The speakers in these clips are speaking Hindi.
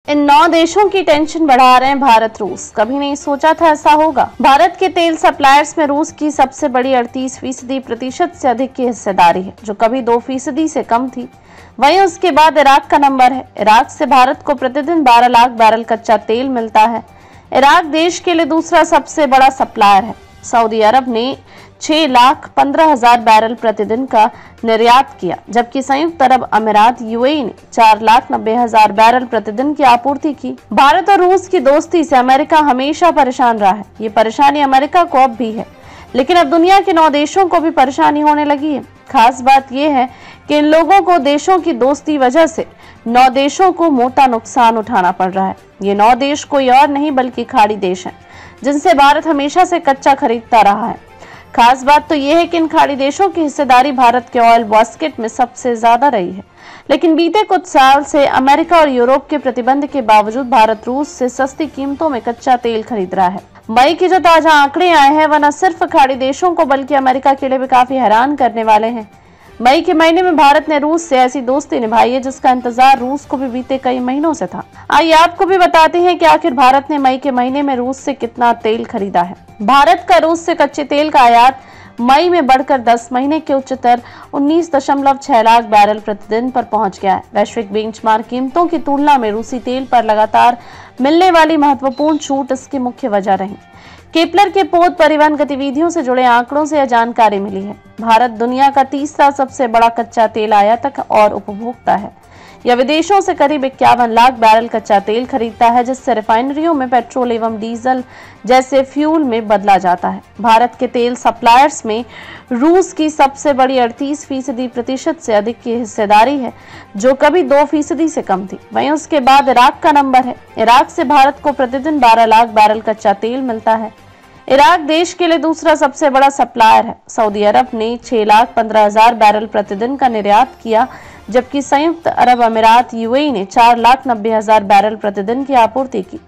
इन 9 देशों की टेंशन बढ़ा रहे हैं भारत रूस। कभी नहीं सोचा था ऐसा होगा। भारत के तेल सप्लायर्स में रूस की सबसे बड़ी 38% से अधिक की हिस्सेदारी है, जो कभी 2% से कम थी। वहीं उसके बाद इराक का नंबर है। इराक से भारत को प्रतिदिन 12 लाख बैरल कच्चा तेल मिलता है। इराक देश के लिए दूसरा सबसे बड़ा सप्लायर है। सऊदी अरब ने 6,15,000 बैरल प्रतिदिन का निर्यात किया, जबकि संयुक्त अरब अमीरात यूएई ने 4,90,000 बैरल प्रतिदिन की आपूर्ति की। भारत और रूस की दोस्ती से अमेरिका हमेशा परेशान रहा है। ये परेशानी अमेरिका को अब भी है, लेकिन अब दुनिया के 9 देशों को भी परेशानी होने लगी है। खास बात यह है कि इन लोगों को देशों की दोस्ती वजह से 9 देशों को मोटा नुकसान उठाना पड़ रहा है। ये 9 देश कोई और नहीं बल्कि खाड़ी देश हैं, जिनसे भारत हमेशा से कच्चा खरीदता रहा है। खास बात तो यह है कि इन खाड़ी देशों की हिस्सेदारी भारत के ऑयल बास्केट में सबसे ज्यादा रही है। लेकिन बीते कुछ साल से अमेरिका और यूरोप के प्रतिबंध के बावजूद भारत रूस से सस्ती कीमतों में कच्चा तेल खरीद रहा है। मई के जो ताजा आंकड़े आए हैं, वह न सिर्फ खाड़ी देशों को बल्कि अमेरिका के लिए भी काफी हैरान करने वाले हैं। मई के महीने में भारत ने रूस से ऐसी दोस्ती निभाई है जिसका इंतजार रूस को भी बीते कई महीनों से था। आइए आपको भी बताते हैं कि आखिर भारत ने मई के महीने में रूस से कितना तेल खरीदा है। भारत का रूस से कच्चे तेल का आयात मई में बढ़कर 10 महीने के उच्चतर 19.6 लाख बैरल प्रतिदिन पर पहुंच गया है। वैश्विक बेंचमार्क कीमतों की तुलना में रूसी तेल पर लगातार मिलने वाली महत्वपूर्ण छूट इसकी मुख्य वजह रही। केपलर के पोत परिवहन गतिविधियों से जुड़े आंकड़ों से यह जानकारी मिली है। भारत दुनिया का तीसरा सबसे बड़ा कच्चा तेल आयातक और उपभोक्ता है। यह विदेशों से करीब 51 लाख बैरल कच्चा तेल खरीदता है, जिससे रिफाइनरियों में पेट्रोल एवं डीजल जैसे फ्यूल में बदला जाता है। भारत के तेल सप्लायर्स में रूस की सबसे बड़ी 38% से अधिक की हिस्सेदारी है, जो कभी 2% से कम थी। वहीं उसके बाद इराक का नंबर है। इराक से भारत को प्रतिदिन 12 लाख बैरल कच्चा तेल मिलता है। इराक देश के लिए दूसरा सबसे बड़ा सप्लायर है। सऊदी अरब ने 6,15,000 बैरल प्रतिदिन का निर्यात किया, जबकि संयुक्त अरब अमीरात यूएई ने 4,90,000 बैरल प्रतिदिन की आपूर्ति की।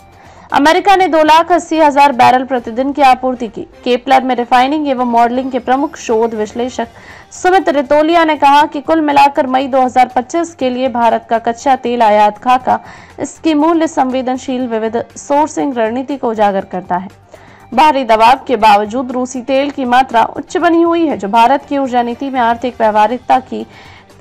अमेरिका ने 2,80,000 बैरल प्रतिदिन की आपूर्ति की। केपलर में रिफाइनिंग एवं मॉडलिंग के प्रमुख शोध विश्लेषक सुमित रितोलिया ने कहा कि कुल मिलाकर मई 2025 के लिए भारत का कच्चा तेल आयात खाका इसकी मूल्य संवेदनशील विविध सोर्सिंग रणनीति को उजागर करता है। बाहरी दबाव के बावजूद रूसी तेल की मात्रा उच्च बनी हुई है, जो भारत की ऊर्जा नीति में आर्थिक व्यवहारिकता की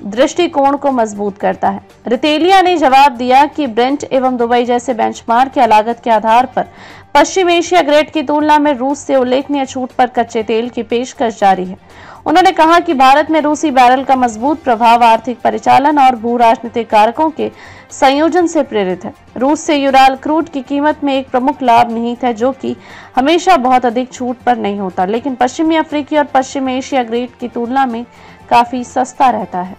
दृष्टिकोण को मजबूत करता है। रितेलिया ने जवाब दिया कि ब्रेंट एवं दुबई जैसे बेंचमार्क या लागत के आधार पर पश्चिम एशिया ग्रेड की तुलना में रूस से उल्लेखनीय छूट पर कच्चे तेल की पेशकश जारी है। उन्होंने कहा कि भारत में रूसी बैरल का मजबूत प्रभाव आर्थिक परिचालन और भू राजनीतिक कारकों के संयोजन से प्रेरित है। रूस से यूराल क्रूड की कीमत में एक प्रमुख लाभ निहित है, जो कि हमेशा बहुत अधिक छूट पर नहीं होता, लेकिन पश्चिमी अफ्रीकी और पश्चिम एशिया ग्रेड की तुलना में काफी सस्ता रहता है।